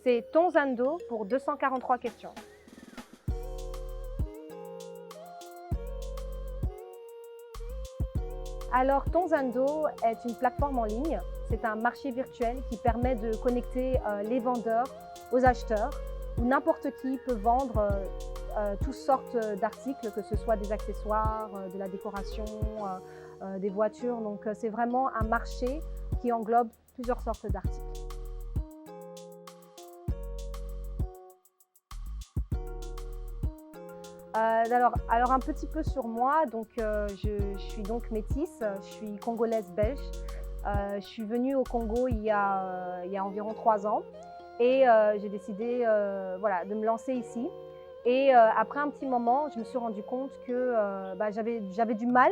C'est Tonzando pour 243 questions. Alors, Tonzando est une plateforme en ligne. C'est un marché virtuel qui permet de connecter les vendeurs aux acheteurs, où n'importe qui peut vendre toutes sortes d'articles, que ce soit des accessoires, de la décoration, des voitures. Donc, c'est vraiment un marché qui englobe plusieurs sortes d'articles. Alors un petit peu sur moi, donc je suis donc métisse, je suis congolaise belge. Je suis venue au Congo il y a environ 3 ans et j'ai décidé voilà, de me lancer ici. Et après un petit moment, je me suis rendu compte que j'avais du mal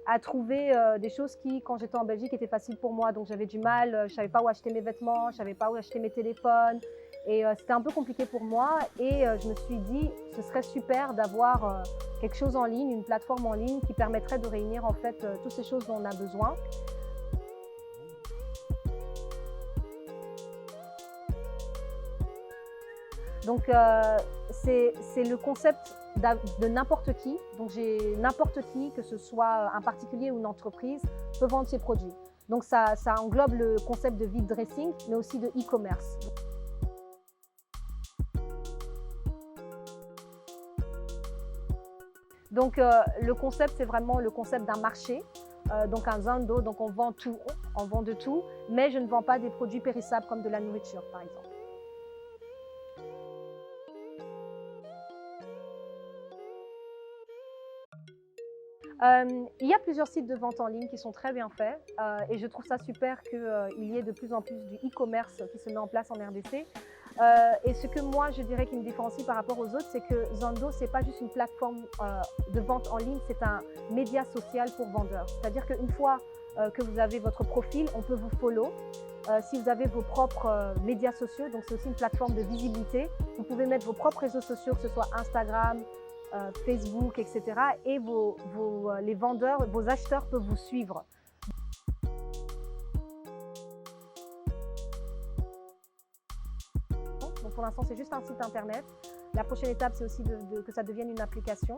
à trouver des choses qui, quand j'étais en Belgique, étaient faciles pour moi. Donc j'avais du mal, je ne savais pas où acheter mes vêtements, je ne savais pas où acheter mes téléphones. Et c'était un peu compliqué pour moi et je me suis dit ce serait super d'avoir quelque chose en ligne, une plateforme en ligne qui permettrait de réunir en fait toutes ces choses dont on a besoin. Donc c'est le concept de n'importe qui. Donc j'ai n'importe qui, que ce soit un particulier ou une entreprise, peut vendre ses produits. Donc ça englobe le concept de vide dressing, mais aussi de e-commerce. Donc le concept, c'est vraiment le concept d'un marché, donc un Zando, donc on vend tout, on vend de tout, mais je ne vends pas des produits périssables comme de la nourriture par exemple. Il y a plusieurs sites de vente en ligne qui sont très bien faits et je trouve ça super qu'il y ait de plus en plus du e-commerce qui se met en place en RDC. Et ce que moi je dirais qui me différencie par rapport aux autres, c'est que Zando, c'est pas juste une plateforme de vente en ligne, c'est un média social pour vendeurs. C'est-à-dire qu'une fois que vous avez votre profil, on peut vous follow. Si vous avez vos propres médias sociaux, donc c'est aussi une plateforme de visibilité, vous pouvez mettre vos propres réseaux sociaux, que ce soit Instagram, Facebook, etc. Et les vendeurs, vos acheteurs peuvent vous suivre. Donc pour l'instant, c'est juste un site internet. La prochaine étape, c'est aussi que ça devienne une application.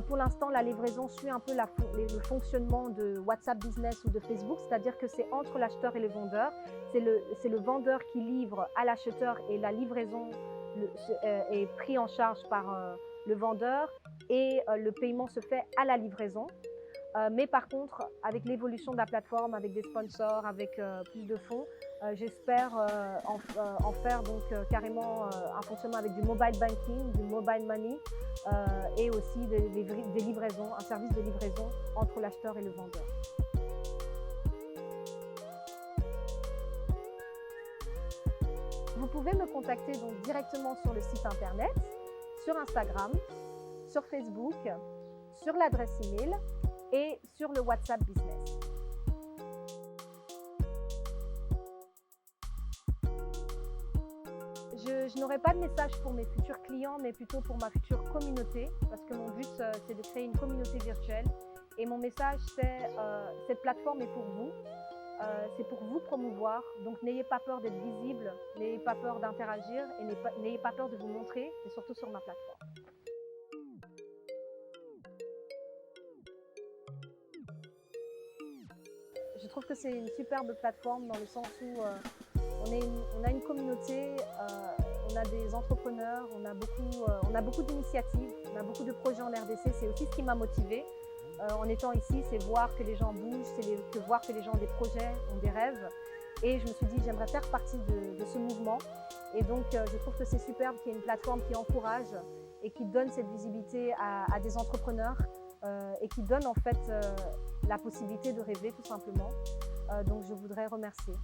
Pour l'instant, la livraison suit un peu le fonctionnement de WhatsApp Business ou de Facebook, c'est-à-dire que c'est entre l'acheteur et le vendeur. C'est le vendeur qui livre à l'acheteur et la livraison est prise en charge par le vendeur et le paiement se fait à la livraison. Mais par contre, avec l'évolution de la plateforme, avec des sponsors, avec plus de fonds, j'espère en faire donc carrément un fonctionnement avec du mobile banking, du mobile money et aussi des livraisons, un service de livraison entre l'acheteur et le vendeur. Vous pouvez me contacter donc directement sur le site internet, sur Instagram, sur Facebook, sur l'adresse email et sur le WhatsApp Business. Je n'aurai pas de message pour mes futurs clients, mais plutôt pour ma future communauté, parce que mon but, c'est de créer une communauté virtuelle. Et mon message, c'est cette plateforme est pour vous, c'est pour vous promouvoir. Donc n'ayez pas peur d'être visible, n'ayez pas peur d'interagir et n'ayez pas peur de vous montrer, et surtout sur ma plateforme. Je trouve que c'est une superbe plateforme dans le sens où on a une communauté, on a des entrepreneurs, on a beaucoup d'initiatives, on a beaucoup de projets en RDC. C'est aussi ce qui m'a motivée en étant ici, c'est voir que les gens bougent, c'est voir que les gens ont des projets, ont des rêves. Et je me suis dit, j'aimerais faire partie de ce mouvement. Et donc, je trouve que c'est superbe qu'il y ait une plateforme qui encourage et qui donne cette visibilité à des entrepreneurs et qui donne en fait la possibilité de rêver tout simplement. Donc je voudrais remercier.